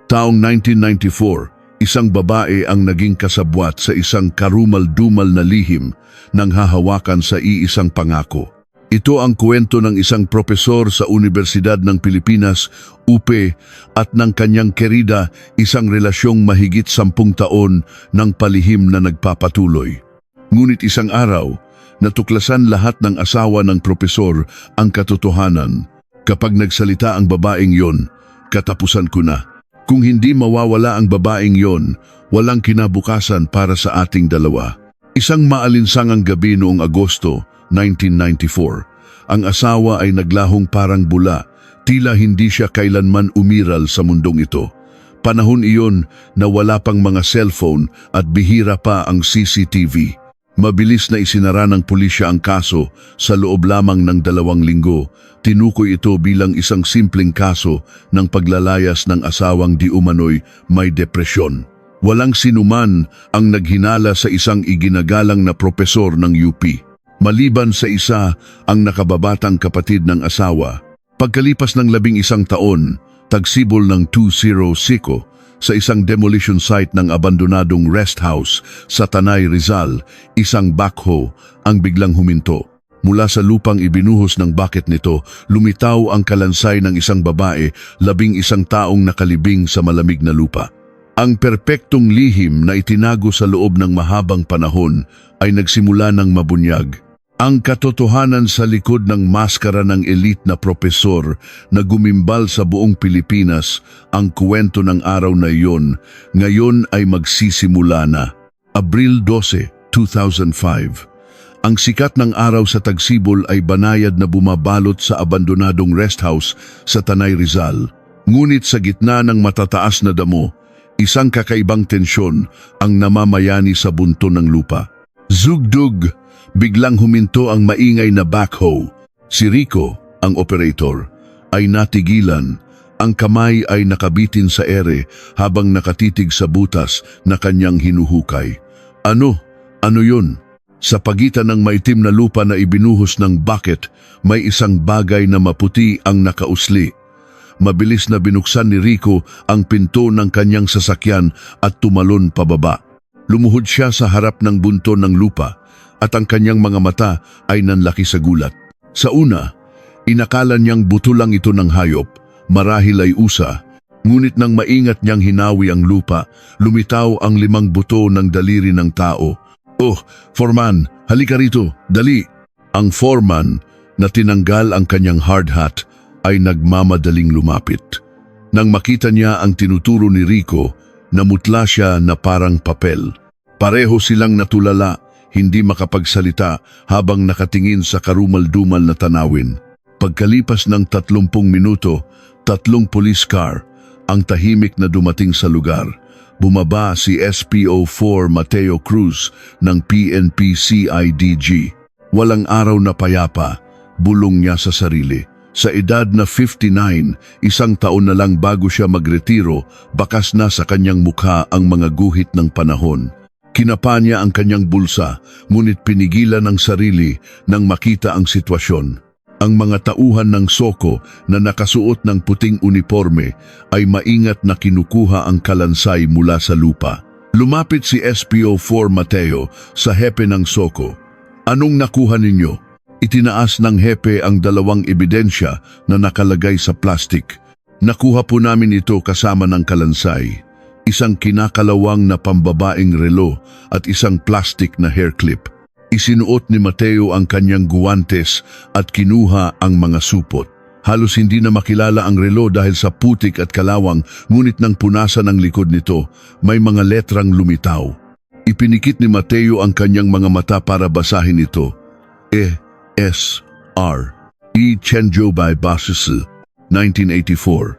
Taong 1994, isang babae ang naging kasabwat sa isang karumal-dumal na lihim nang hahawakan sa iisang pangako. Ito ang kwento ng isang propesor sa Universidad ng Pilipinas, UP, at ng kanyang kerida, isang relasyong mahigit 10 taon ng palihim na nagpapatuloy. Ngunit isang araw, natuklasan lahat ng asawa ng propesor ang katotohanan. Kapag nagsalita ang babaeng yon, katapusan ko na. Kung hindi mawawala ang babaeng yon, walang kinabukasan para sa ating dalawa. Isang maalinsangang gabi noong Agosto 1994, ang asawa ay naglahong parang bula, tila hindi siya kailanman umiral sa mundong ito. Panahon iyon na wala pang mga cellphone at bihira pa ang CCTV. Mabilis na isinara ng pulisya ang kaso sa loob lamang ng 2 linggo. Tinukoy ito bilang isang simpleng kaso ng paglalayas ng asawang di umano'y may depresyon. Walang sinuman ang naghinala sa isang iginagalang na propesor ng UP. Maliban sa isa ang nakababatang kapatid ng asawa. Pagkalipas ng 11 taon, tagsibol ng 20 Siko sa isang demolition site ng abandonadong rest house sa Tanay, Rizal, isang backhoe ang biglang huminto. Mula sa lupang ibinuhos ng bucket nito, lumitaw ang kalansay ng isang babae, 11 taong nakalibing sa malamig na lupa. Ang perpektong lihim na itinago sa loob ng mahabang panahon ay nagsimula ng mabunyag. Ang katotohanan sa likod ng maskara ng elite na propesor na gumimbal sa buong Pilipinas, ang kwento ng araw na iyon, ngayon ay magsisimula na. Abril 12, 2005. Ang sikat ng araw sa Tagsibol ay banayad na bumabalot sa abandonadong rest house sa Tanay, Rizal. Ngunit sa gitna ng matataas na damo, isang kakaibang tensyon ang namamayani sa bunto ng lupa. Zugdug! Biglang huminto ang maingay na backhoe. Si Rico, ang operator, ay natigilan. Ang kamay ay nakabitin sa ere habang nakatitig sa butas na kanyang hinuhukay. Ano yun? Sa pagitan ng maitim na lupa na ibinuhos ng bucket, may isang bagay na maputi ang nakausli. Mabilis na binuksan ni Rico ang pinto ng kanyang sasakyan at tumalon pababa. Lumuhod siya sa harap ng bunto ng lupa at ang kanyang mga mata ay nanlaki sa gulat. Sa una, inakala niyang buto lang ito ng hayop, marahil ay usa. Ngunit nang maingat niyang hinawi ang lupa, lumitaw ang 5 buto ng daliri ng tao. "Oh, foreman, halika rito, dali!" Ang foreman, na tinanggal ang kanyang hard hat, ay nagmamadaling lumapit. Nang makita niya ang tinuturo ni Rico, namutla siya na parang papel. Pareho silang natulala, hindi makapagsalita habang nakatingin sa karumal-dumal na tanawin. Pagkalipas ng 30 minuto, 3 police car ang tahimik na dumating sa lugar. Bumaba si SPO4 Mateo Cruz ng PNP CIDG. Walang araw na payapa, bulong niya sa sarili. Sa edad na 59, 1 taon na lang bago siya magretiro, bakas na sa kanyang mukha ang mga guhit ng panahon. Kinapa niya ang kanyang bulsa, ngunit pinigilan ang sarili nang makita ang sitwasyon. Ang mga tauhan ng Soko na nakasuot ng puting uniforme ay maingat na kinukuha ang kalansay mula sa lupa. Lumapit si SPO4 Mateo sa hepe ng Soko. "Anong nakuha ninyo?" Itinaas ng hepe ang 2 ebidensya na nakalagay sa plastik. "Nakuha po namin ito kasama ng kalansay. Isang kinakalawang na pambabaeng relo at isang plastic na hair clip." Isinuot ni Mateo ang kanyang guwantes at kinuha ang mga supot. Halos hindi na makilala ang relo dahil sa putik at kalawang, ngunit nang punasan ang likod nito, may mga letrang lumitaw. Ipinikit ni Mateo ang kanyang mga mata para basahin ito. E.S.R. E. Chenjobay Basisi, 1984.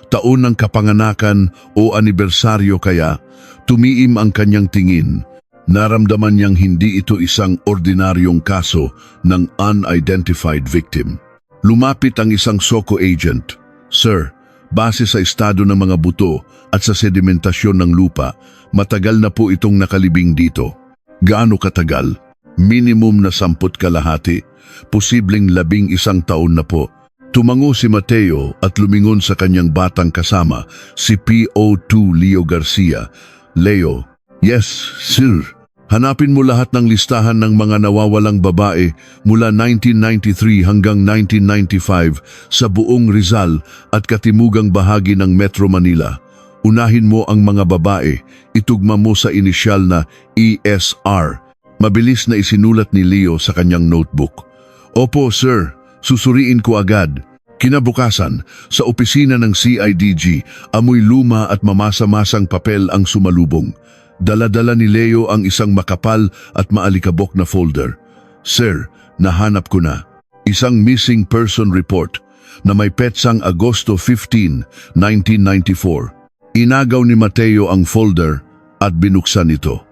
Taon ng kapanganakan o anibersaryo kaya, tumiim ang kanyang tingin. Naramdaman niyang hindi ito isang ordinaryong kaso ng unidentified victim. Lumapit ang isang Soko agent. "Sir, base sa estado ng mga buto at sa sedimentasyon ng lupa, matagal na po itong nakalibing dito." "Gaano katagal?" "Minimum na 10 kalahati, posibleng 11 taon na po." Tumango si Mateo at lumingon sa kanyang batang kasama, si PO2 Leo Garcia. Leo, yes, sir. Hanapin mo lahat ng listahan ng mga nawawalang babae mula 1993 hanggang 1995 sa buong Rizal at katimugang bahagi ng Metro Manila. Unahin mo ang mga babae, itugma mo sa inisyal na ESR. Mabilis na isinulat ni Leo sa kanyang notebook. Opo, sir. Susuriin ko agad. Kinabukasan, sa opisina ng CIDG, amoy luma at mamasa-masang papel ang sumalubong. Dala-dala ni Leo ang isang makapal at maalikabok na folder. Sir, nahanap ko na. Isang missing person report na may petsang Agosto 15, 1994. Inagaw ni Mateo ang folder at binuksan ito.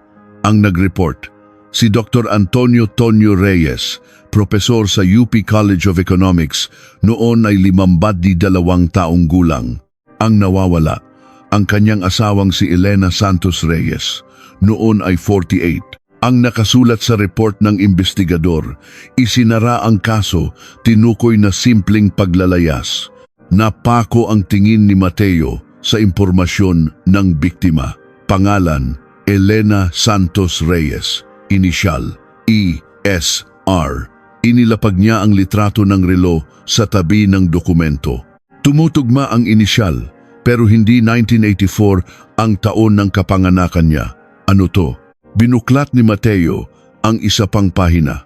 Ang nag-report, si Dr. Antonio Tonyo Reyes, propesor sa UP College of Economics, noon ay 52 taong gulang. Ang nawawala, ang kanyang asawang si Elena Santos Reyes, noon ay 48. Ang nakasulat sa report ng investigador, isinara ang kaso, tinukoy na simpleng paglalayas. Napako ang tingin ni Mateo sa impormasyon ng biktima. Pangalan, Elena Santos Reyes, inisyal, ESR. Inilapag niya ang litrato ng relo sa tabi ng dokumento. Tumutugma ang inisyal, pero hindi 1984 ang taon ng kapanganakan niya. Ano to? Binuklat ni Mateo ang isa pang pahina.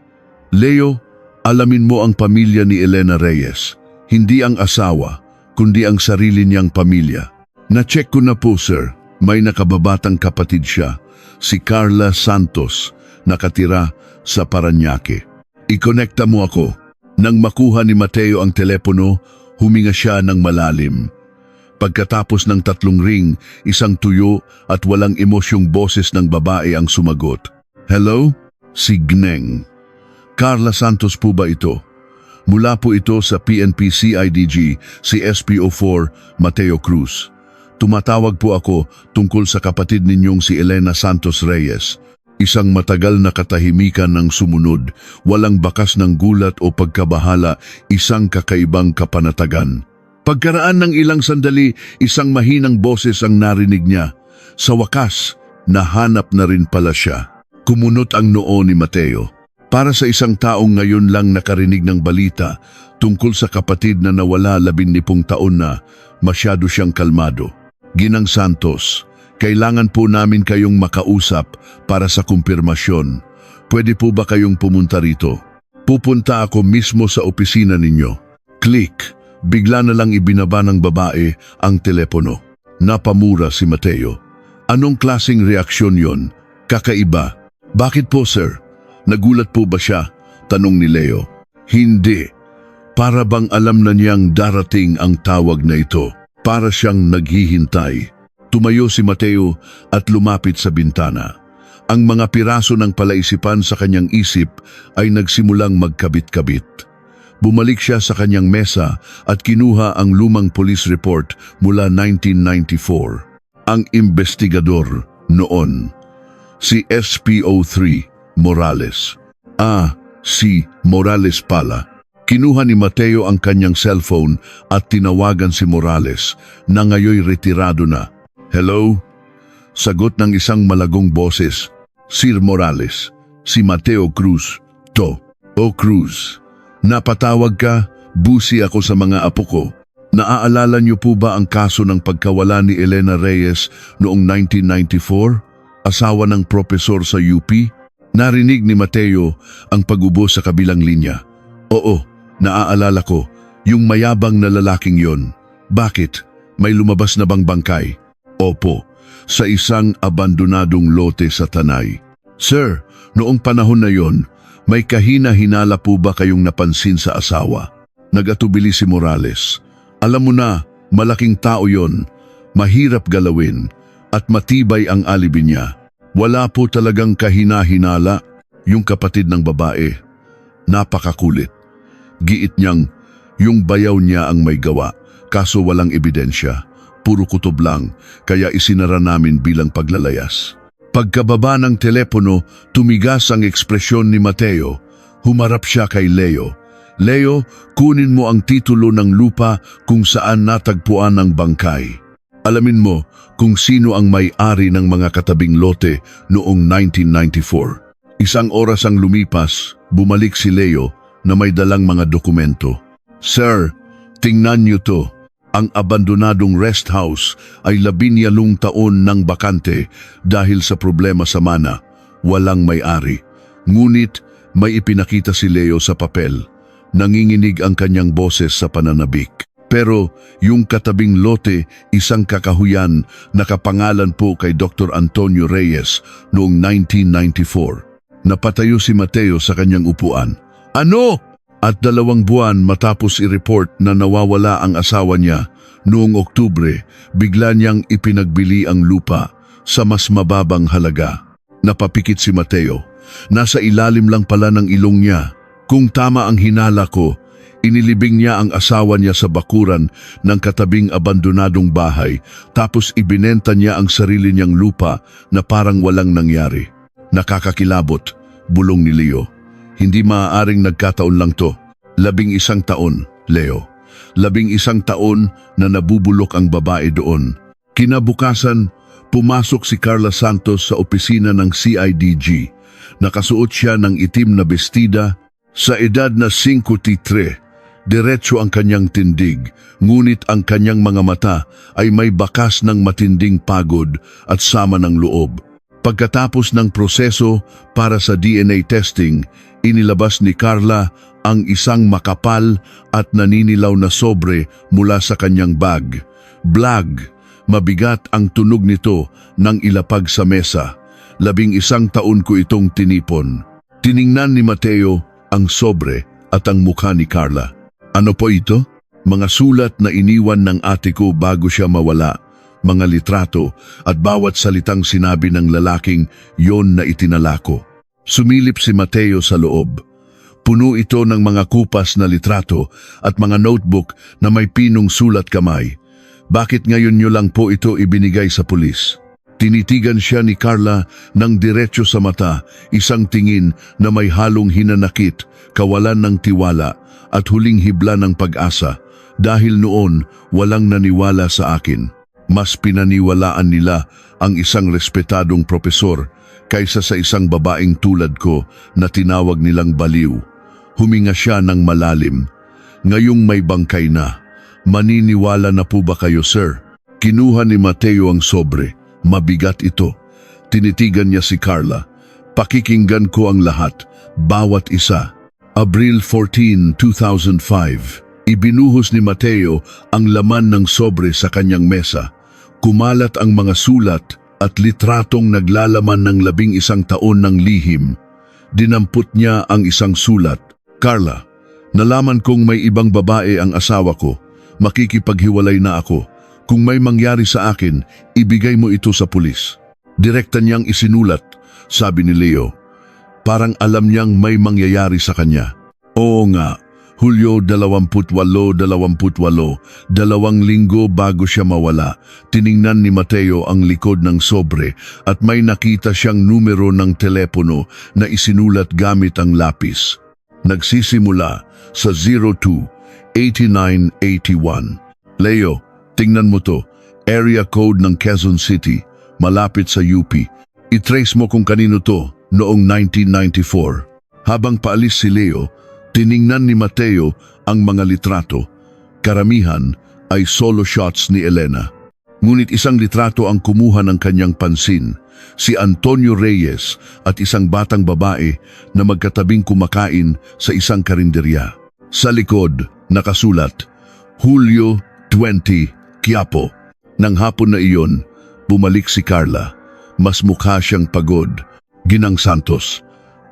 Leo, alamin mo ang pamilya ni Elena Reyes. Hindi ang asawa, kundi ang sarili niyang pamilya. Na-check ko na po, sir. May nakababatang kapatid siya, si Carla Santos, nakatira sa Parañaque. I-connecta mo ako. Nang makuha ni Mateo ang telepono, huminga siya ng malalim. Pagkatapos ng 3 ring, isang tuyo at walang emosyong boses ng babae ang sumagot. Hello? Si Gneng. Carla Santos po ba ito? Mula po ito sa PNP CIDG, si SPO4 Mateo Cruz. Tumatawag po ako tungkol sa kapatid ninyong si Elena Santos Reyes. Isang matagal na katahimikan ng sumunod, walang bakas ng gulat o pagkabahala, isang kakaibang kapanatagan. Pagkaraan ng ilang sandali, isang mahinang boses ang narinig niya. Sa wakas, nahanap na rin pala siya. Kumunot ang noo ni Mateo. Para sa isang taong ngayon lang nakarinig ng balita tungkol sa kapatid na nawala 17 taon na, masyado siyang kalmado. Ginang Santos, kailangan po namin kayong makausap para sa kumpirmasyon. Pwede po ba kayong pumunta rito? Pupunta ako mismo sa opisina ninyo. Click. Bigla na lang ibinaba ng babae ang telepono. Napamura si Mateo. Anong klaseng reaksyon yon? Kakaiba. Bakit po, sir? Nagulat po ba siya? Tanong ni Leo. Hindi. Para bang alam na niyang darating ang tawag na ito. Para siyang naghihintay. Tumayo si Mateo at lumapit sa bintana. Ang mga piraso ng palaisipan sa kanyang isip ay nagsimulang magkabit-kabit. Bumalik siya sa kanyang mesa at kinuha ang lumang police report mula 1994. Ang investigador noon, si SPO3 Morales. Si Morales pala. Kinuha ni Mateo ang kanyang cellphone at tinawagan si Morales na ngayoy retirado na. Hello? Sagot ng isang malagong boses. Sir Morales, si Mateo Cruz. O Cruz, napatawag ka? Busi ako sa mga apo ko. Naaalala niyo po ba ang kaso ng pagkawala ni Elena Reyes noong 1994? Asawa ng propesor sa UP? Narinig ni Mateo ang pag-ubo sa kabilang linya. Oo, naaalala ko. Yung mayabang na lalaking yon. Bakit? May lumabas na bang bangkay? Opo, sa isang abandonadong lote sa Tanay. Sir, noong panahon na yon, may kahina-hinala po ba kayong napansin sa asawa? Nag-atubili si Morales. Alam mo na, malaking tao yon, mahirap galawin, at matibay ang alibi niya. Wala po talagang kahina-hinala, yung kapatid ng babae. Napakakulit. Giit niyang, yung bayaw niya ang may gawa, kaso walang ebidensya. Puro kutob lang, kaya isinara namin bilang paglalayas. Pagkababa ng telepono, tumigas ang ekspresyon ni Mateo. Humarap siya kay Leo. Leo, kunin mo ang titulo ng lupa kung saan natagpuan ang bangkay. Alamin mo kung sino ang may-ari ng mga katabing lote noong 1994. Isang oras ang lumipas, bumalik si Leo na may dalang mga dokumento. Sir, tingnan niyo to. Ang abandonadong rest house ay 18 taon nang bakante dahil sa problema sa mana. Walang may-ari. Ngunit may ipinakita si Leo sa papel. Nanginginig ang kanyang boses sa pananabik. Pero yung katabing lote, isang kakahuyan, nakapangalan po kay Dr. Antonio Reyes noong 1994. Napatayo si Mateo sa kanyang upuan. Ano? At 2 buwan matapos i-report na nawawala ang asawa niya, noong Oktubre, bigla niyang ipinagbili ang lupa sa mas mababang halaga. Napapikit si Mateo. Nasa ilalim lang pala ng ilong niya. Kung tama ang hinala ko, inilibing niya ang asawa niya sa bakuran ng katabing abandonadong bahay tapos ibinenta niya ang sarili niyang lupa na parang walang nangyari. Nakakakilabot, bulong ni Leo. Hindi maaaring nagkataon lang to. 11 taon, Leo. 11 taon na nabubulok ang babae doon. Kinabukasan, pumasok si Carla Santos sa opisina ng CIDG. Nakasuot siya ng itim na bestida. Sa edad na 53, diretso ang kanyang tindig, ngunit ang kanyang mga mata ay may bakas ng matinding pagod at sama ng loob. Pagkatapos ng proseso para sa DNA testing, inilabas ni Carla ang isang makapal at naninilaw na sobre mula sa kanyang bag. Blag, mabigat ang tunog nito nang ilapag sa mesa. 11 taon ko itong tinipon. Tiningnan ni Mateo ang sobre at ang mukha ni Carla. Ano po ito? Mga sulat na iniwan ng ate ko bago siya mawala, mga litrato at bawat salitang sinabi ng lalaking yon na itinala ko. Sumilip si Mateo sa loob. Puno ito ng mga kupas na litrato at mga notebook na may pinong sulat kamay. Bakit ngayon nyo lang po ito ibinigay sa pulis? Tinitigan siya ni Carla ng diretso sa mata, isang tingin na may halong hinanakit, kawalan ng tiwala at huling hibla ng pag-asa. Dahil noon, walang naniwala sa akin. Mas pinaniwalaan nila ang isang respetadong propesor kaysa sa isang babaeng tulad ko na tinawag nilang baliw. Huminga siya ng malalim. Ngayong may bangkay na, maniniwala na po ba kayo, sir? Kinuha ni Mateo ang sobre. Mabigat ito. Tinitigan niya si Carla. Pakikinggan ko ang lahat, bawat isa. Abril 14, 2005. Ibinuhos ni Mateo ang laman ng sobre sa kanyang mesa. Kumalat ang mga sulat at litratong naglalaman ng 11 taon ng lihim. Dinampot niya ang isang sulat. Carla, nalaman kong may ibang babae ang asawa ko. Makikipaghiwalay na ako. Kung may mangyari sa akin, ibigay mo ito sa pulis. Direkta niyang isinulat, sabi ni Leo. Parang alam niyang may mangyayari sa kanya. Oo nga, Hulyo 28, 2 linggo bago siya mawala, tiningnan ni Mateo ang likod ng sobre at may nakita siyang numero ng telepono na isinulat gamit ang lapis. Nagsisimula sa 02-8981. Leo, tingnan mo to, area code ng Quezon City, malapit sa UP. I-trace mo kung kanino to noong 1994. Habang paalis si Leo, tiningnan ni Mateo ang mga litrato. Karamihan ay solo shots ni Elena. Ngunit isang litrato ang kumuha ng kanyang pansin, si Antonio Reyes at isang batang babae na magkatabing kumakain sa isang karinderya. Sa likod, nakasulat, Hulyo 20, Quiapo. Nang hapon na iyon, bumalik si Carla. Mas mukha siyang pagod. Ginang Santos,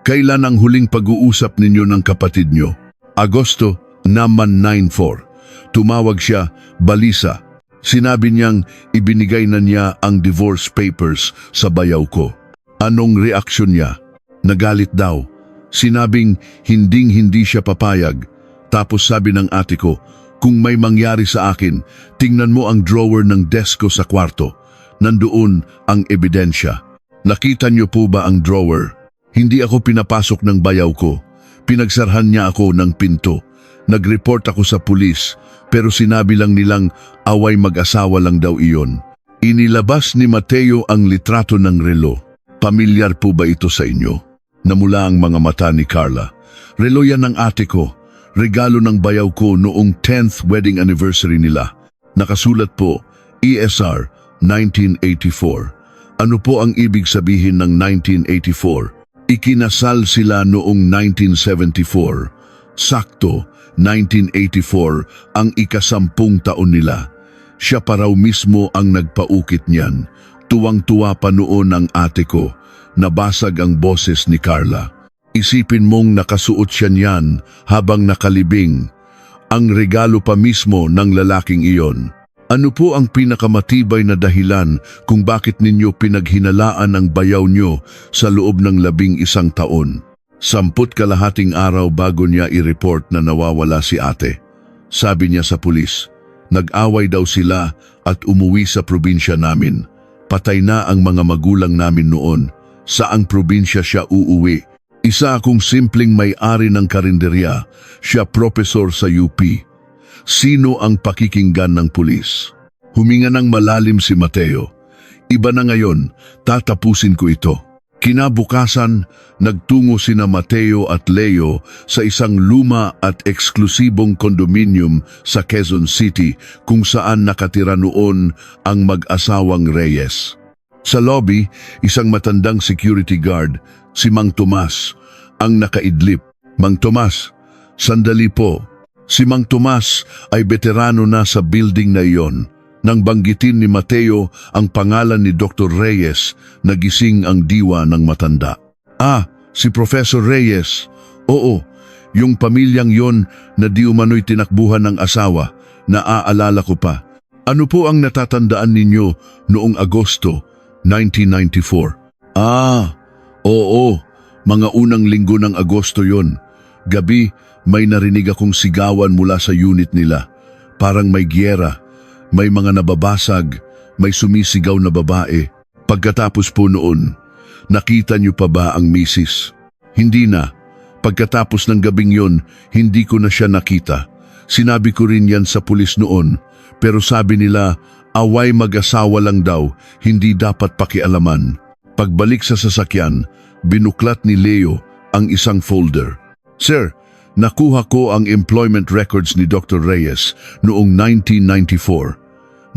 kailan ang huling pag-uusap ninyo ng kapatid nyo? Agosto naman 94. Tumawag siya, balisa. Sinabi niyang ibinigay na niya ang divorce papers sa bayaw ko. Anong reaksyon niya? Nagalit daw. Sinabing hinding-hindi siya papayag. Tapos sabi ng ate ko, kung may mangyari sa akin, tingnan mo ang drawer ng desk ko sa kwarto. Nandoon ang ebidensya. Nakita niyo po ba ang drawer? Hindi ako pinapasok ng bayaw ko. Pinagsarhan niya ako ng pinto. Nag-report ako sa pulis, pero sinabi lang nilang away mag-asawa lang daw iyon. Inilabas ni Mateo ang litrato ng relo. Pamilyar po ba ito sa inyo? Namula ang mga mata ni Carla. Relo yan ng ate ko. Regalo ng bayaw ko noong 10th wedding anniversary nila. Nakasulat po, ESR 1984. Ano po ang ibig sabihin ng 1984? Ikinasal sila noong 1974. Sakto, 1984 ang ika-10 taon nila. Siya pa raw mismo ang nagpaukit niyan. Tuwang-tuwa pa noon ang ate ko. Nabasag ang boses ni Carla. Isipin mong nakasuot siya niyan habang nakalibing. Ang regalo pa mismo ng lalaking iyon. Ano po ang pinakamatibay na dahilan kung bakit ninyo pinaghinalaan ang bayaw nyo sa loob ng 11 taon? 10 kalahating araw bago niya i-report na nawawala si ate. Sabi niya sa pulis, nag-away daw sila at umuwi sa probinsya namin. Patay na ang mga magulang namin noon. Saang probinsya siya uuwi? Isa akong simpleng may-ari ng karinderya. Siya profesor sa UP. Sino ang pakikinggan ng pulis? Huminga ng malalim si Mateo. Iba na ngayon, tatapusin ko ito. Kinabukasan, nagtungo sina Mateo at Leo sa isang luma at eksklusibong kondominium sa Quezon City kung saan nakatira noon ang mag-asawang Reyes. Sa lobby, isang matandang security guard, si Mang Tomas, ang nakaidlip. Mang Tomas, sandali po. Si Mang Tomas ay veterano na sa building na iyon. Nang banggitin ni Mateo ang pangalan ni Dr. Reyes, nagising ang diwa ng matanda. Ah, si Professor Reyes. Oo, yung pamilyang yon na di umano'y tinakbuhan ng asawa, naaalala ko pa. Ano po ang natatandaan ninyo noong Agosto 1994? Ah, oo, mga unang linggo ng Agosto yon. Gabi, may narinig akong sigawan mula sa unit nila. Parang may giyera. May mga nababasag, may sumisigaw na babae. Pagkatapos po noon, nakita niyo pa ba ang misis? Hindi na. Pagkatapos ng gabing yon, hindi ko na siya nakita. Sinabi ko rin yan sa pulis noon, pero sabi nila, away mag-asawa lang daw, hindi dapat pakialaman. Pagbalik sa sasakyan, binuklat ni Leo ang isang folder. Sir, nakuha ko ang employment records ni Dr. Reyes noong 1994.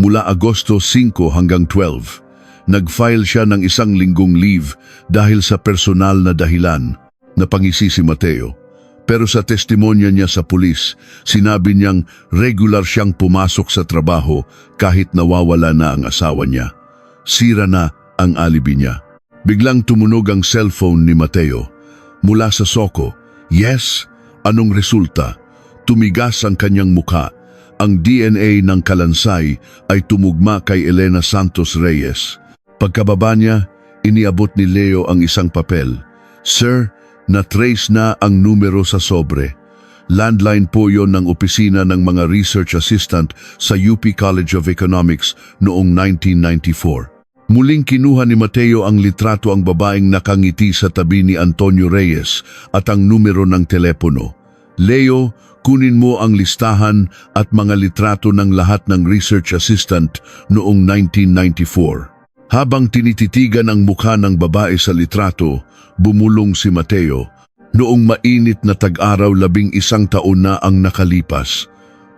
Mula Agosto 5 hanggang 12, nag-file siya ng 1 linggong leave dahil sa personal na dahilan. Napangisi si Mateo. Pero sa testimonya niya sa pulis, sinabi niyang regular siyang pumasok sa trabaho kahit nawawala na ang asawa niya. Sira na ang alibi niya. Biglang tumunog ang cellphone ni Mateo. Mula sa Soko, yes, anong resulta? Tumigas ang kanyang mukha. Ang DNA ng kalansay ay tumugma kay Elena Santos Reyes. Pagkababa niya, iniabot ni Leo ang isang papel. Sir, na-trace na ang numero sa sobre. Landline po yon ng opisina ng mga research assistant sa UP College of Economics noong 1994. Muling kinuha ni Mateo ang litrato ang babaeng nakangiti sa tabi ni Antonio Reyes at ang numero ng telepono. Leo, kunin mo ang listahan at mga litrato ng lahat ng research assistant noong 1994. Habang tinititigan ang mukha ng babae sa litrato, bumulong si Mateo. Noong mainit na tag-araw 11 taon na ang nakalipas.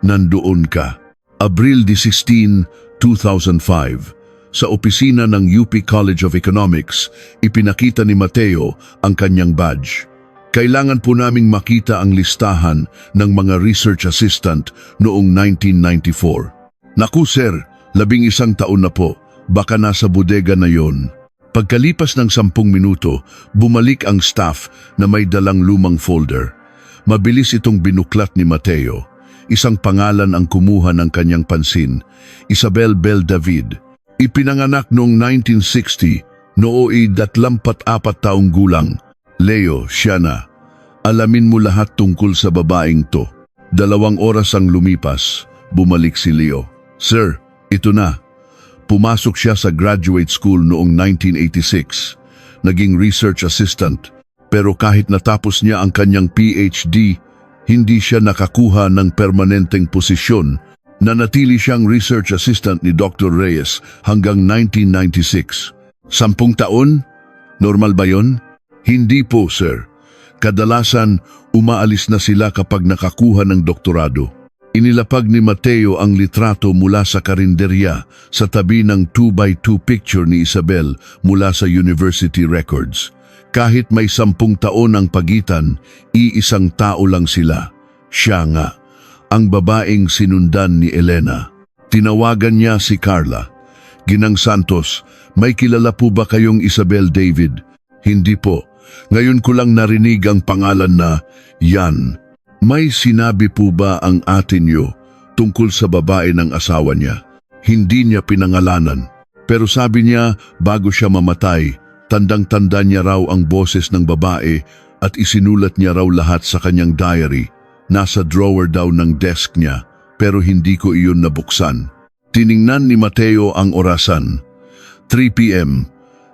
Nandoon ka. Abril 16, 2005. Sa opisina ng UP College of Economics, ipinakita ni Mateo ang kanyang badge. Kailangan po naming makita ang listahan ng mga research assistant noong 1994. Naku sir, 11 taon na po, baka nasa bodega na yon. Pagkalipas ng 10 minuto, bumalik ang staff na may dalang lumang folder. Mabilis itong binuklat ni Mateo. Isang pangalan ang kumuha ng kanyang pansin, Isabel Bel David. Ipinanganak noong 1960, nooy 24 taong gulang. Leo, siya na. Alamin mo lahat tungkol sa babaeng to. 2 oras ang lumipas, bumalik si Leo. Sir, ito na. Pumasok siya sa graduate school noong 1986. Naging research assistant. Pero kahit natapos niya ang kanyang PhD, Hindi siya nakakuha ng permanenteng posisyon. Nanatili siyang research assistant ni Dr. Reyes hanggang 1996. 10 taon? Normal ba yon? Hindi po, sir. Kadalasan, umaalis na sila kapag nakakuha ng doktorado. Inilapag ni Mateo ang litrato mula sa karinderya sa tabi ng 2x2 picture ni Isabel mula sa University Records. Kahit may 10 taon ang pagitan, iisang tao lang sila. Siya nga, ang babaeng sinundan ni Elena. Tinawagan niya si Carla. Ginang Santos, may kilala po ba kayong Isabel David? Hindi po. Ngayon ko lang narinig ang pangalan na yan. May sinabi po ba ang ate niyo tungkol sa babae ng asawa niya? Hindi niya pinangalanan. Pero sabi niya bago siya mamatay, tandang-tanda niya raw ang boses ng babae at isinulat niya raw lahat sa kanyang diary. Nasa drawer daw ng desk niya, pero hindi ko iyon nabuksan. Tiningnan ni Mateo ang orasan. 3 p.m.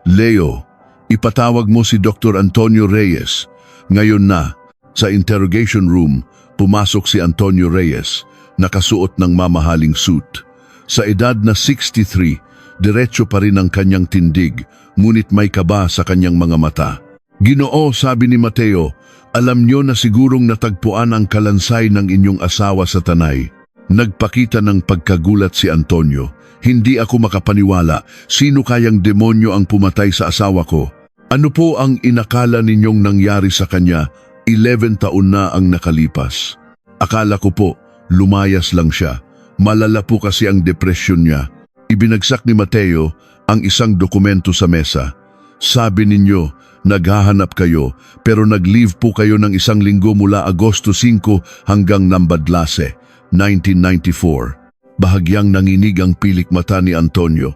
Leo, ipatawag mo si Dr. Antonio Reyes. Ngayon na. Sa interrogation room, pumasok si Antonio Reyes, nakasuot ng mamahaling suit. Sa edad na 63, diretso pa rin ang kanyang tindig, ngunit may kaba sa kanyang mga mata. Ginoo, sabi ni Mateo, alam niyo na sigurong natagpuan ang kalansay ng inyong asawa sa Tanay. Nagpakita ng pagkagulat si Antonio. Hindi ako makapaniwala. Sino kayang demonyo ang pumatay sa asawa ko? Ano po ang inakala ninyong nangyari sa kanya? 11 taon na ang nakalipas. Akala ko po, lumayas lang siya. Malala po kasi ang depresyon niya. Ibinagsak ni Mateo ang isang dokumento sa mesa. Sabi ninyo, naghahanap kayo, pero nag-leave po kayo ng 1 linggo mula Agosto 5 hanggang Nambadlase, 1994. Bahagyang nanginig ang pilik mata ni Antonio.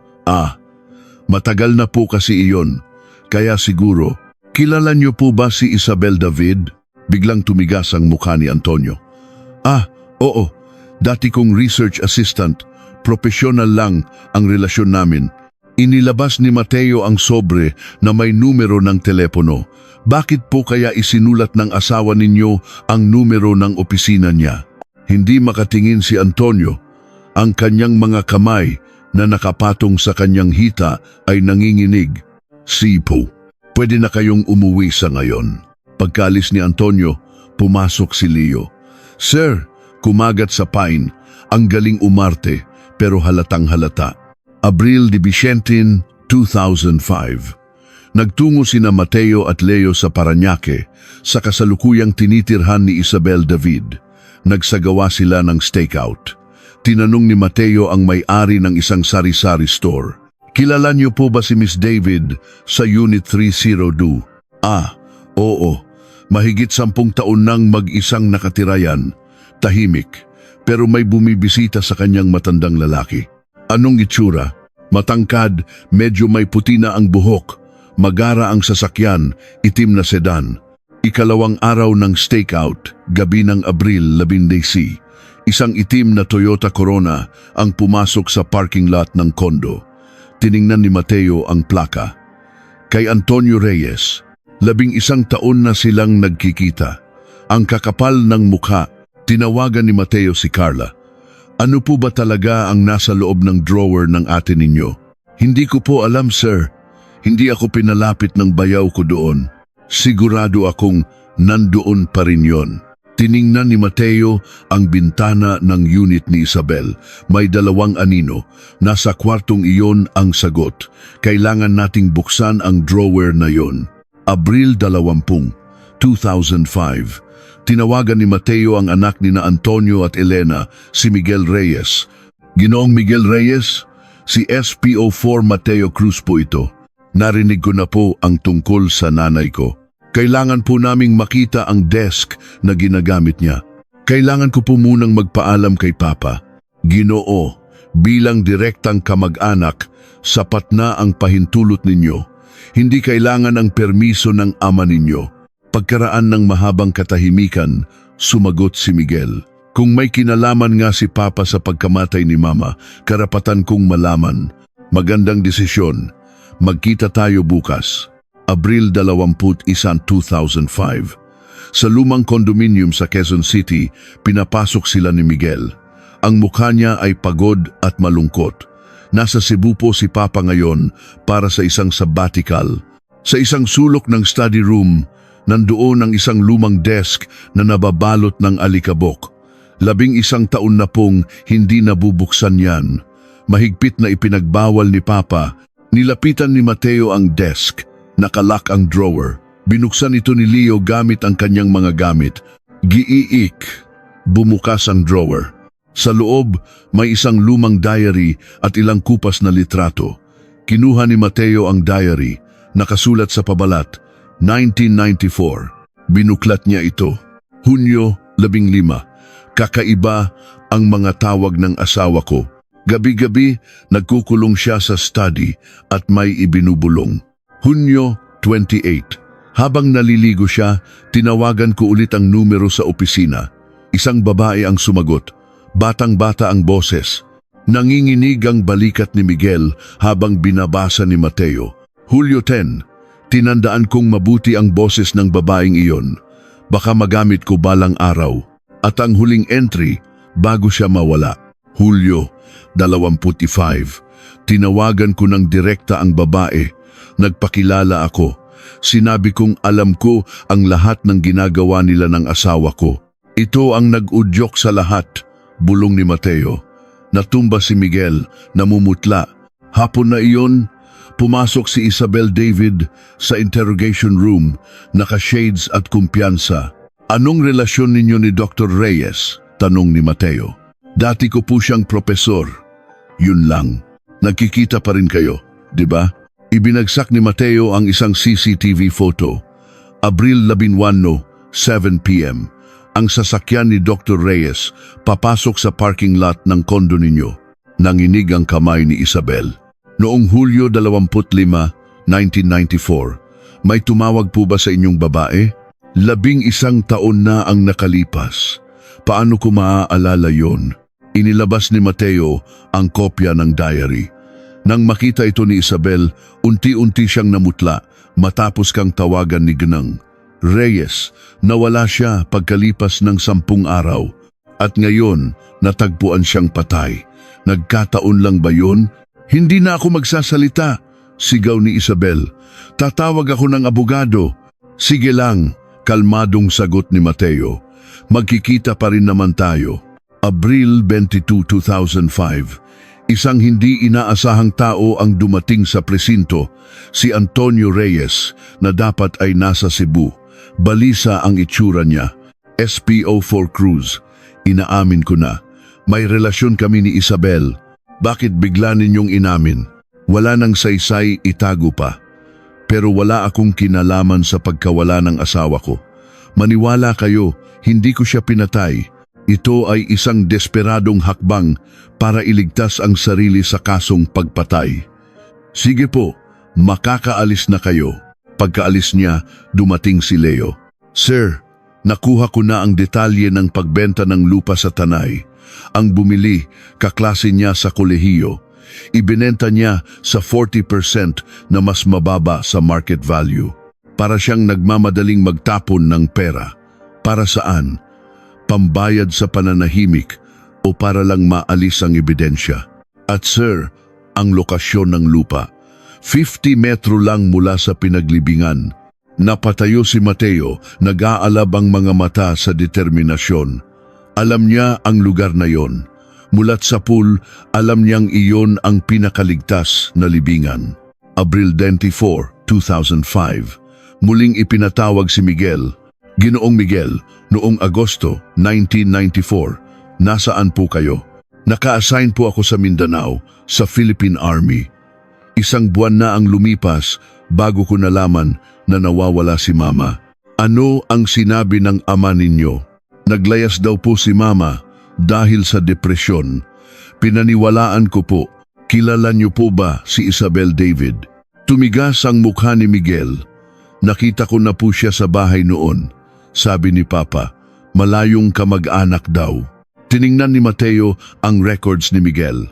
Matagal na po kasi iyon. Kaya siguro, kilala niyo po ba si Isabel David? Biglang tumigas ang mukha ni Antonio. Oo. Dati kong research assistant. Profesional lang ang relasyon namin. Inilabas ni Mateo ang sobre na may numero ng telepono. Bakit po kaya isinulat ng asawa ninyo ang numero ng opisina niya? Hindi makatingin si Antonio. Ang kanyang mga kamay na nakapatong sa kanyang hita ay nanginginig. Sipo, pwede na kayong umuwi sa ngayon. Pagkalis ni Antonio, pumasok si Leo. Sir, kumagat sa Pine, ang galing umarte pero halatang halata. Abril 17, 2005. Nagtungo sina Mateo at Leo sa Parañaque sa kasalukuyang tinitirhan ni Isabel David. Nagsagawa sila ng stakeout. Tinanong ni Mateo ang may-ari ng isang sari-sari store. Kilala niyo po ba si Miss David sa Unit 302? Oo. Mahigit 10 taon nang mag-isang nakatirayan. Tahimik, pero may bumibisita sa kanyang matandang lalaki. Anong itsura? Matangkad, medyo may puti na ang buhok. Magara ang sasakyan, itim na sedan. 2 araw ng stakeout, gabi ng Abril 11. Isang itim na Toyota Corona ang pumasok sa parking lot ng kondo. Tiningnan ni Mateo ang plaka. Kay Antonio Reyes. 11 taon na silang nagkikita. Ang kakapal ng mukha, tinawagan ni Mateo si Carla. Ano po ba talaga ang nasa loob ng drawer ng ate ninyo? Hindi ko po alam, sir. Hindi ako pinalapit ng bayaw ko doon. Sigurado akong nandoon pa rin yon. Tiningnan ni Mateo ang bintana ng unit ni Isabel. May 2 anino. Nasa kwartong iyon ang sagot. Kailangan nating buksan ang drawer na yon. Abril 20, 2005. Tinawagan ni Mateo ang anak ni na Antonio at Elena, si Miguel Reyes. Ginoong Miguel Reyes, si SPO4 Mateo Cruz po ito. Narinig ko na po ang tungkol sa nanay ko. Kailangan po naming makita ang desk na ginagamit niya. Kailangan ko po munang magpaalam kay Papa. Ginoo, bilang direktang kamag-anak, sapat na ang pahintulot ninyo. Hindi kailangan ang permiso ng ama ninyo. Pagkaraan ng mahabang katahimikan, sumagot si Miguel. Kung may kinalaman nga si Papa sa pagkamatay ni Mama, karapatan kong malaman. Magandang desisyon. Magkita tayo bukas. Abril 21, 2005. Sa lumang condominium sa Quezon City, pinapasok sila ni Miguel. Ang mukha niya ay pagod at malungkot. Nasa Cebu po si Papa ngayon para sa isang sabbatical. Sa isang sulok ng study room, nandoon ang isang lumang desk na nababalot ng alikabok. 11 taon na pong hindi nabubuksan yan. Mahigpit na ipinagbawal ni Papa. Nilapitan ni Mateo ang desk. Nakalock ang drawer. Binuksan ito ni Leo gamit ang kanyang mga gamit. Giiik. Bumukas ang drawer. Sa loob, may isang lumang diary at ilang kupas na litrato. Kinuha ni Mateo ang diary. Nakasulat sa pabalat, 1994. Binuklat niya ito. Hunyo 15. Kakaiba ang mga tawag ng asawa ko. Gabi-gabi, nagkukulong siya sa study at may ibinubulong. Hunyo 28. Habang naliligo siya, tinawagan ko ulit ang numero sa opisina. Isang babae ang sumagot. Batang-bata ang boses. Nanginginig ang balikat ni Miguel habang binabasa ni Mateo. Hulyo 10. Tinandaan kong mabuti ang boses ng babaeng iyon. Baka magamit ko balang araw. At ang huling entry, bago siya mawala. Hulyo 25. Tinawagan ko ng direkta ang babae. Nagpakilala ako. Sinabi kong alam ko ang lahat ng ginagawa nila ng asawa ko. Ito ang nag-udyok sa lahat. Bulong ni Mateo. Natumba si Miguel, namumutla. Hapon na iyon, pumasok si Isabel David sa interrogation room, naka-shades at kumpiyansa. Anong relasyon ninyo ni Dr. Reyes? Tanong ni Mateo. Dati ko po siyang propesor. Yun lang. Nagkikita pa rin kayo, di ba? Ibinagsak ni Mateo ang isang CCTV photo. Abril 11, 7 p.m. Ang sasakyan ni Dr. Reyes papasok sa parking lot ng kondo ninyo. Nanginig ang kamay ni Isabel. Noong Hulyo 25, 1994, may tumawag po ba sa inyong babae? 11 taon na ang nakalipas. Paano ko maaalala yon? Inilabas ni Mateo ang kopya ng diary. Nang makita ito ni Isabel, unti-unti siyang namutla matapos kang tawagan ni Gnang. Reyes, nawala siya pagkalipas ng 10 araw. At ngayon, natagpuan siyang patay. Nagkataon lang ba yun? Hindi na ako magsasalita, sigaw ni Isabel. Tatawag ako ng abogado. Sige lang, kalmadong sagot ni Mateo. Magkikita pa rin naman tayo. Abril 22, 2005. Isang hindi inaasahang tao ang dumating sa presinto, si Antonio Reyes, na dapat ay nasa Cebu. Balisa ang itsura niya. SPO4 Cruz. Inaamin ko na. May relasyon kami ni Isabel. Bakit bigla ninyong inamin? Wala nang saysay, itago pa. Pero wala akong kinalaman sa pagkawala ng asawa ko. Maniwala kayo, hindi ko siya pinatay. Ito ay isang desperadong hakbang para iligtas ang sarili sa kasong pagpatay. Sige po, makakaalis na kayo. Pagkaalis niya, dumating si Leo. Sir, nakuha ko na ang detalye ng pagbenta ng lupa sa Tanay. Ang bumili, kaklase niya sa kolehiyo. Ibinenta niya sa 40% na mas mababa sa market value. Para siyang nagmamadaling magtapon ng pera. Para saan? Pambayad sa pananahimik o para lang maalis ang ebidensya. At sir, ang lokasyon ng lupa. 50 metro lang mula sa pinaglibingan. Napatayo si Mateo, nag-aalab ang mga mata sa determinasyon. Alam niya ang lugar na yon. Mulat sa pool, alam niyang iyon ang pinakaligtas na libingan. Abril 24, 2005. Muling ipinatawag si Miguel. Ginoong Miguel, noong Agosto 1994, nasaan po kayo? Naka-assign po ako sa Mindanao, sa Philippine Army. Isang buwan na ang lumipas bago ko nalaman na nawawala si Mama. Ano ang sinabi ng ama ninyo? Naglayas daw po si Mama dahil sa depresyon. Pinaniwalaan ko po. Kilala niyo po ba si Isabel David? Tumigas ang mukha ni Miguel. Nakita ko na po siya sa bahay noon. Sabi ni Papa, malayong kamag-anak daw. Tiningnan ni Mateo ang records ni Miguel.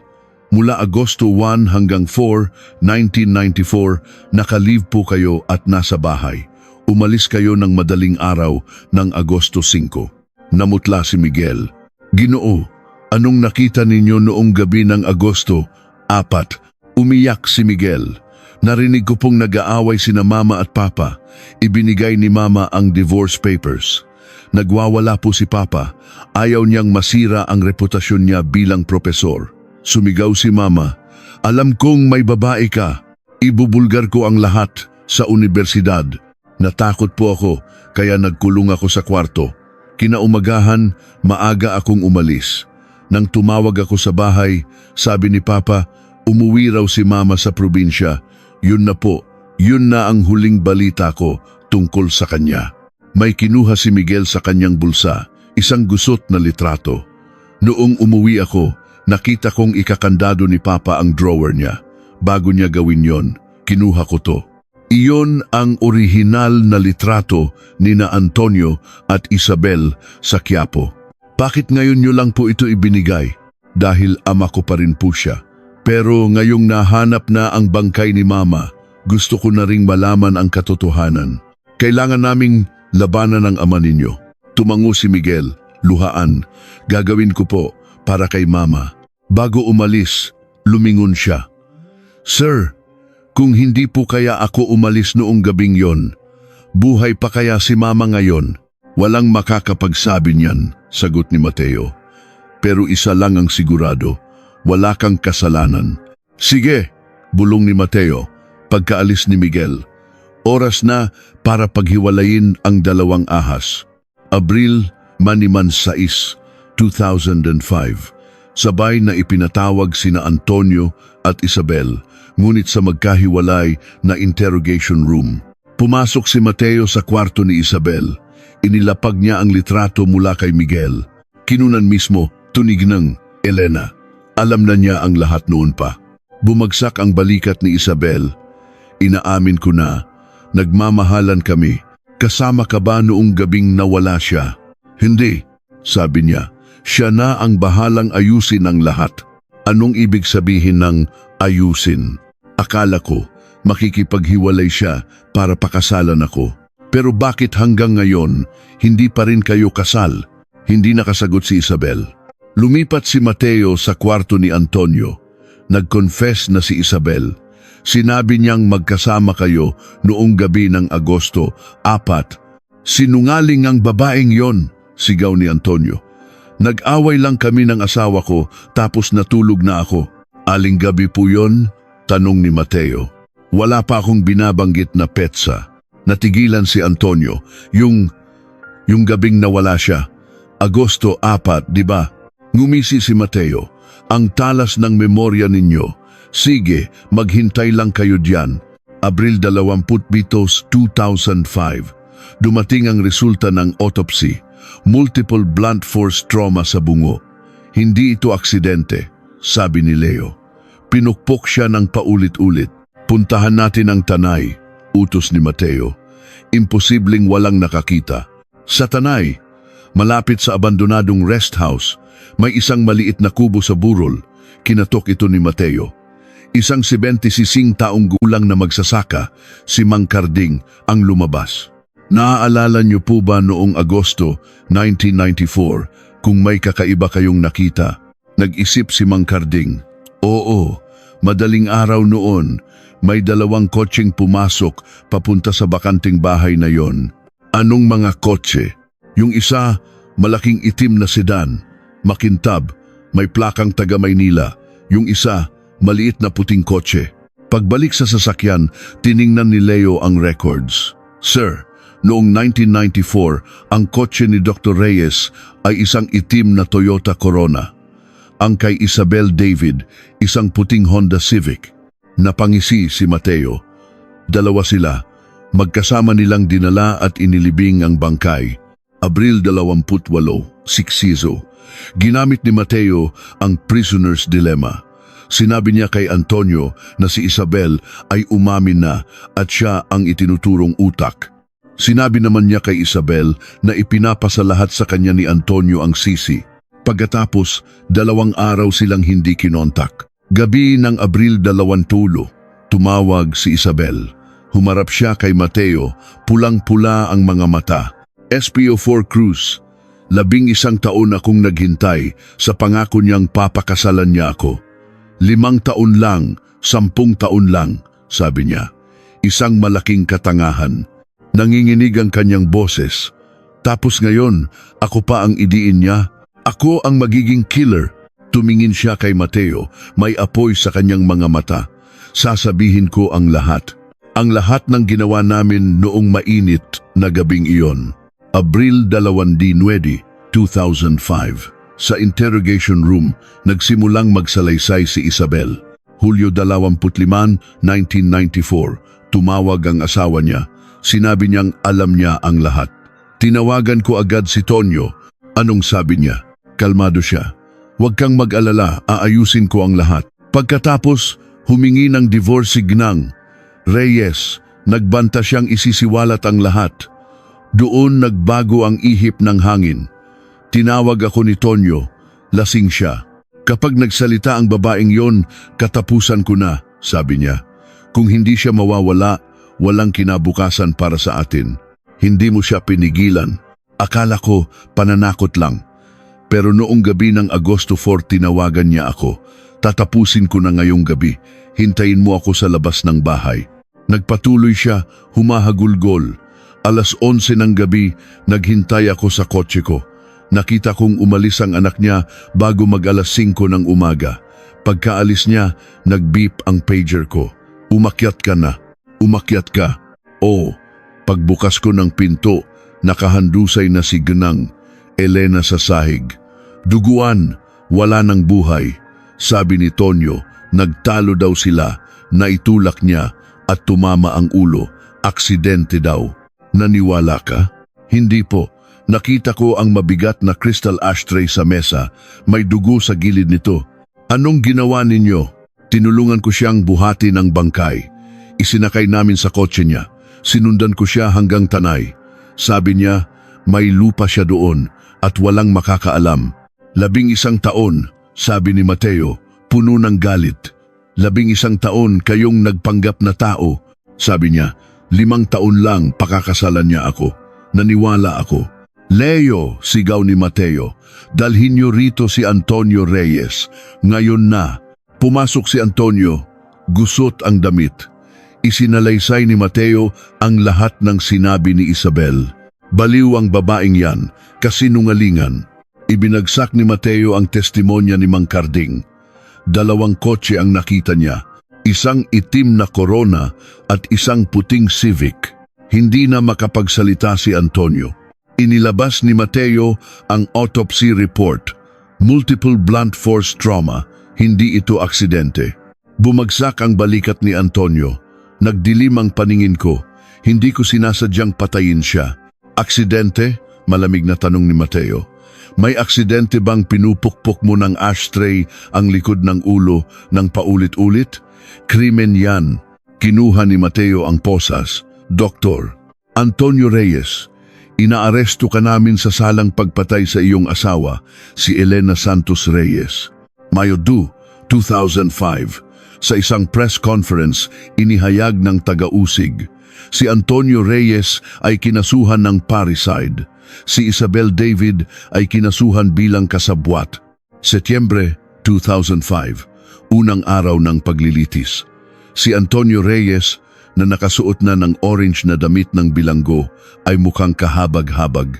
Mula Agosto 1 hanggang 4, 1994, naka-leave po kayo at nasa bahay. Umalis kayo ng madaling araw ng Agosto 5. Namutla si Miguel. Ginoo, anong nakita ninyo noong gabi ng Agosto 4? Umiyak si Miguel. Narinig ko pong nag-aaway sina mama at papa. Ibinigay ni mama ang divorce papers. Nagwawala po si papa. Ayaw niyang masira ang reputasyon niya bilang propesor. Sumigaw si mama. Alam kong may babae ka. Ibubulgar ko ang lahat sa universidad. Natakot po ako, kaya nagkulong ako sa kwarto. Kinaumagahan, maaga akong umalis. Nang tumawag ako sa bahay, sabi ni Papa, umuwi raw si Mama sa probinsya. Yun na po, yun na ang huling balita ko tungkol sa kanya. May kinuha si Miguel sa kanyang bulsa, isang gusot na litrato. Noong umuwi ako, nakita kong ikakandado ni Papa ang drawer niya. Bago niya gawin yon, kinuha ko to. Iyon ang orihinal na litrato ni na Antonio at Isabel sa Quiapo. Bakit ngayon nyo lang po ito ibinigay? Dahil ama ko pa rin po siya. Pero ngayong nahanap na ang bangkay ni Mama, gusto ko na ring malaman ang katotohanan. Kailangan naming labanan ang ama ninyo. Tumango si Miguel, luhaan. Gagawin ko po para kay Mama. Bago umalis, lumingon siya. Sir, kung hindi po kaya ako umalis noong gabing yon, buhay pa kaya si Mama ngayon? Walang makakapagsabi niyan, sagot ni Mateo. Pero isa lang ang sigurado, wala kang kasalanan. Sige, bulong ni Mateo, pagkaalis ni Miguel. Oras na para paghiwalayin ang dalawang ahas. Abril Maniman 6, 2005. Sabay na ipinatawag sina Antonio at Isabel, ngunit sa magkahiwalay na interrogation room. Pumasok si Mateo sa kwarto ni Isabel. Inilapag niya ang litrato mula kay Miguel. Kinunan mismo, tunig ng Elena. Alam na niya ang lahat noon pa. Bumagsak ang balikat ni Isabel. Inaamin ko na, nagmamahalan kami. Kasama ka ba noong gabing nawala siya? Hindi, sabi niya. Siya na ang bahalang ayusin ang lahat. Anong ibig sabihin ng ayusin? Akala ko, makikipaghiwalay siya para pakasalan ako. Pero bakit hanggang ngayon, hindi pa rin kayo kasal? Hindi nakasagot si Isabel. Lumipat si Mateo sa kwarto ni Antonio. Nag-confess na si Isabel. Sinabi niyang magkasama kayo noong gabi ng Agosto 4. Sinungaling ang babaeng yon, sigaw ni Antonio. Nag-away lang kami ng asawa ko tapos natulog na ako. Aling gabi po yon? Tanong ni Mateo. Wala pa akong binabanggit na petsa. Natigilan si Antonio. Yung gabing nawala siya. Agosto 4, di ba? Ngumisi si Mateo. Ang talas ng memorya ninyo. Sige, maghintay lang kayo diyan. Abril 27, 2005. Dumating ang resulta ng autopsy. Multiple blunt force trauma sa bungo. Hindi ito aksidente, sabi ni Leo. Pinukpok siya ng paulit-ulit. Puntahan natin ang Tanay, utos ni Mateo. Imposibleng walang nakakita. Sa Tanay, malapit sa abandonadong rest house, may isang maliit na kubo sa burol. Kinatok ito ni Mateo. Isang 76 taong gulang na magsasaka, si Mang Carding, ang lumabas. Naaalala niyo po ba noong Agosto 1994 kung may kakaiba kayong nakita? Nag-isip si Mang Carding. Oo, madaling araw noon, may dalawang kotseng pumasok papunta sa bakanting bahay na yon. Anong mga kotse? Yung isa, malaking itim na sedan, makintab, may plakang taga Maynila. Yung isa, maliit na puting kotse. Pagbalik sa sasakyan, tiningnan ni Leo ang records. Sir, noong 1994, ang kotse ni Dr. Reyes ay isang itim na Toyota Corona. Ang kay Isabel David, isang puting Honda Civic. Napangisi si Mateo. Dalawa sila. Magkasama nilang dinala at inilibing ang bangkay. Abril 28, Siksiso. Ginamit ni Mateo ang prisoner's dilemma. Sinabi niya kay Antonio na si Isabel ay umamin na at siya ang itinuturong utak. Sinabi naman niya kay Isabel na ipinapasa lahat sa kanya ni Antonio ang sisi. Pagkatapos, 2 araw silang hindi kinontak. Gabi ng Abril 20, tumawag si Isabel. Humarap siya kay Mateo, pulang-pula ang mga mata. SPO4 Cruz, 11 taon akong naghintay sa pangako niyang papakasalan niya ako. 5 taon lang, 10 taon lang, sabi niya. Isang malaking katangahan. Nanginginig ang kanyang boses. Tapos ngayon, ako pa ang idiin niya. Ako ang magiging killer. Tumingin siya kay Mateo, may apoy sa kanyang mga mata. Sasabihin ko ang lahat. Ang lahat ng ginawa namin noong mainit na gabing iyon. Abril 29, 2005. Sa interrogation room, nagsimulang magsalaysay si Isabel. Hulyo 25, 1994, tumawag ang asawa niya. Sinabi niyang alam niya ang lahat. Tinawagan ko agad si Tonyo. Anong sabi niya? Kalmado siya. Huwag kang mag-alala, aayusin ko ang lahat. Pagkatapos, humingi ng divorce si Gnang Reyes. Nagbanta siyang isisiwalat ang lahat. Doon nagbago ang ihip ng hangin. Tinawag ako ni Tonyo. Lasing siya. Kapag nagsalita ang babaeng yon, katapusan ko na, sabi niya. Kung hindi siya mawawala, walang kinabukasan para sa atin. Hindi mo siya pinigilan. Akala ko pananakot lang. Pero noong gabi ng Agosto 4 tinawagan niya ako. Tatapusin ko na ngayong gabi. Hintayin mo ako sa labas ng bahay. Nagpatuloy siya, humahagulgol. Alas 11 ng gabi, naghintay ako sa kotse ko. Nakita kong umalis ang anak niya bago mag-alas 5 ng umaga. Pagkaalis niya, nag-beep ang pager ko. Umakyat ka na. Umakyat ka. Oo. Pagbukas ko ng pinto, nakahandusay na si Gnang, Elena sa sahig. Duguan, wala ng buhay. Sabi ni Tonyo, nagtalo daw sila, naitulak niya at tumama ang ulo. Aksidente daw. Naniwala ka? Hindi po. Nakita ko ang mabigat na crystal ashtray sa mesa. May dugo sa gilid nito. Anong ginawa ninyo? Tinulungan ko siyang buhati ng bangkay. Isinakay namin sa kotse niya. Sinundan ko siya hanggang Tanay. Sabi niya, may lupa siya doon at walang makakaalam. 11 taon, sabi ni Mateo, puno ng galit. 11 taon kayong nagpanggap na tao. Sabi niya, 5 taon lang pakakasalan niya ako. Naniwala ako. Leo, sigaw ni Mateo, dalhin niyo rito si Antonio Reyes. Ngayon na. Pumasok si Antonio, gusot ang damit. Isinalaysay ni Mateo ang lahat ng sinabi ni Isabel. Baliw ang babaeng yan, kasinungalingan. Ibinagsak ni Mateo ang testimonya ni Mang Carding. 2 kotse ang nakita niya, isang itim na Corona at isang puting Civic. Hindi na makapagsalita si Antonio. Inilabas ni Mateo ang autopsy report. Multiple blunt force trauma, hindi ito aksidente. Bumagsak ang balikat ni Antonio. Nagdilim ang paningin ko. Hindi ko sinasadyang patayin siya. Aksidente? Malamig na tanong ni Mateo. May aksidente bang pinupukpok mo ng ashtray ang likod ng ulo ng paulit-ulit? Krimen yan. Kinuha ni Mateo ang posas. Doktor, Antonio Reyes, inaaresto ka namin sa salang pagpatay sa iyong asawa, si Elena Santos Reyes. Mayo 2, 2005, sa isang press conference, inihayag ng taga-usig. Si Antonio Reyes ay kinasuhan ng parricide. Si Isabel David ay kinasuhan bilang kasabwat. Setyembre 2005, unang araw ng paglilitis. Si Antonio Reyes, na nakasuot na ng orange na damit ng bilanggo, ay mukhang kahabag-habag.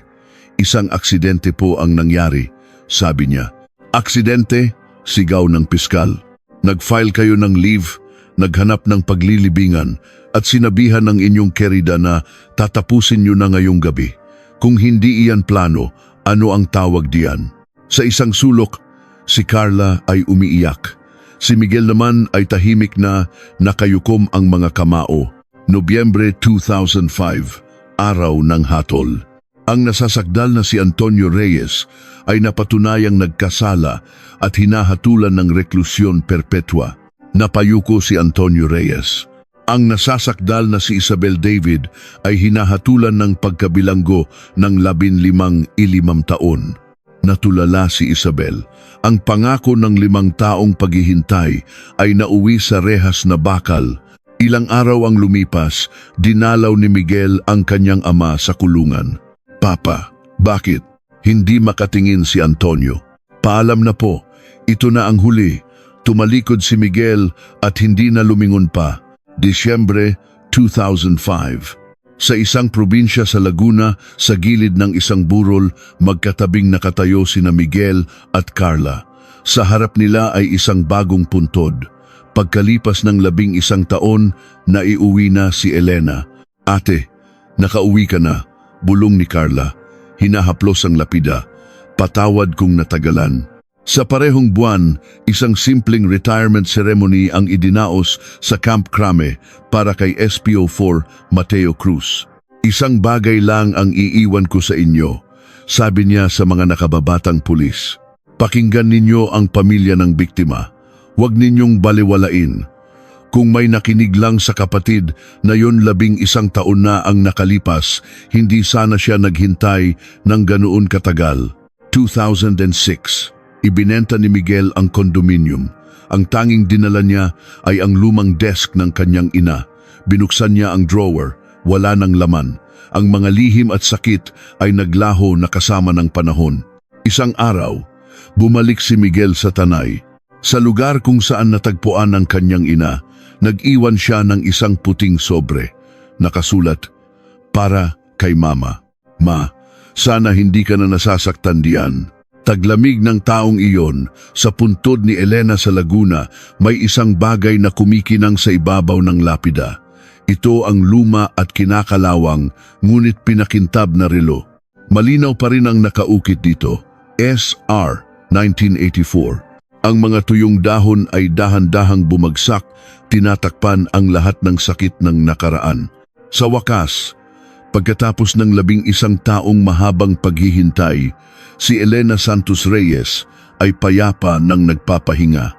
Isang aksidente po ang nangyari, sabi niya. Aksidente? Sigaw ng piskal. Nag-file kayo ng leave, naghanap ng paglilibingan, at sinabihan ng inyong kerida na tatapusin niyo na ngayong gabi. Kung hindi iyan plano, ano ang tawag diyan? Sa isang sulok, si Carla ay umiiyak. Si Miguel naman ay tahimik na nakayukom ang mga kamao. Nobyembre 2005, araw ng hatol. Ang nasasakdal na si Antonio Reyes ay napatunayang nagkasala at hinahatulan ng reklusyon perpetua. Napayuko si Antonio Reyes. Ang nasasakdal na si Isabel David ay hinahatulan ng pagkabilanggo ng 15 taon. Natulala si Isabel. Ang pangako ng 5 taong paghihintay ay nauwi sa rehas na bakal. Ilang araw ang lumipas, dinalaw ni Miguel ang kanyang ama sa kulungan. Papa, bakit? Hindi makatingin si Antonio. Paalam na po, ito na ang huli. Tumalikod si Miguel at hindi na lumingon pa. Disyembre 2005. Sa isang probinsya sa Laguna, sa gilid ng isang burol, magkatabing nakatayo sina Miguel at Carla. Sa harap nila ay isang bagong puntod. Pagkalipas ng 11 taon, naiuwi na si Elena. Ate, nakauwi ka na, bulong ni Carla. Hinahaplos ang lapida. Patawad kung natagalan. Sa parehong buwan, isang simpleng retirement ceremony ang idinaos sa Camp Crame para kay SPO4 Mateo Cruz. Isang bagay lang ang iiwan ko sa inyo, sabi niya sa mga nakababatang pulis. Pakinggan ninyo ang pamilya ng biktima. Huwag ninyong baliwalain. Kung may nakinig lang sa kapatid na yon 11 taon na ang nakalipas, hindi sana siya naghintay ng ganoon katagal. 2006, ibinenta ni Miguel ang kondominium. Ang tanging dinala niya ay ang lumang desk ng kanyang ina. Binuksan niya ang drawer, wala nang laman. Ang mga lihim at sakit ay naglaho na kasama ng panahon. Isang araw, bumalik si Miguel sa Tanay. Sa lugar kung saan natagpuan ng kanyang ina, nag-iwan siya ng isang puting sobre. Nakasulat, para kay Mama. Ma, sana hindi ka na nasasaktan diyan. Taglamig ng taong iyon, sa puntod ni Elena sa Laguna, may isang bagay na kumikinang sa ibabaw ng lapida. Ito ang luma at kinakalawang, ngunit pinakintab na relo. Malinaw pa rin ang nakaukit dito, SR 1984. Ang mga tuyong dahon ay dahan-dahang bumagsak, tinatakpan ang lahat ng sakit ng nakaraan. Sa wakas, pagkatapos ng 11 taong mahabang paghihintay, si Elena Santos Reyes ay payapa nang nagpapahinga.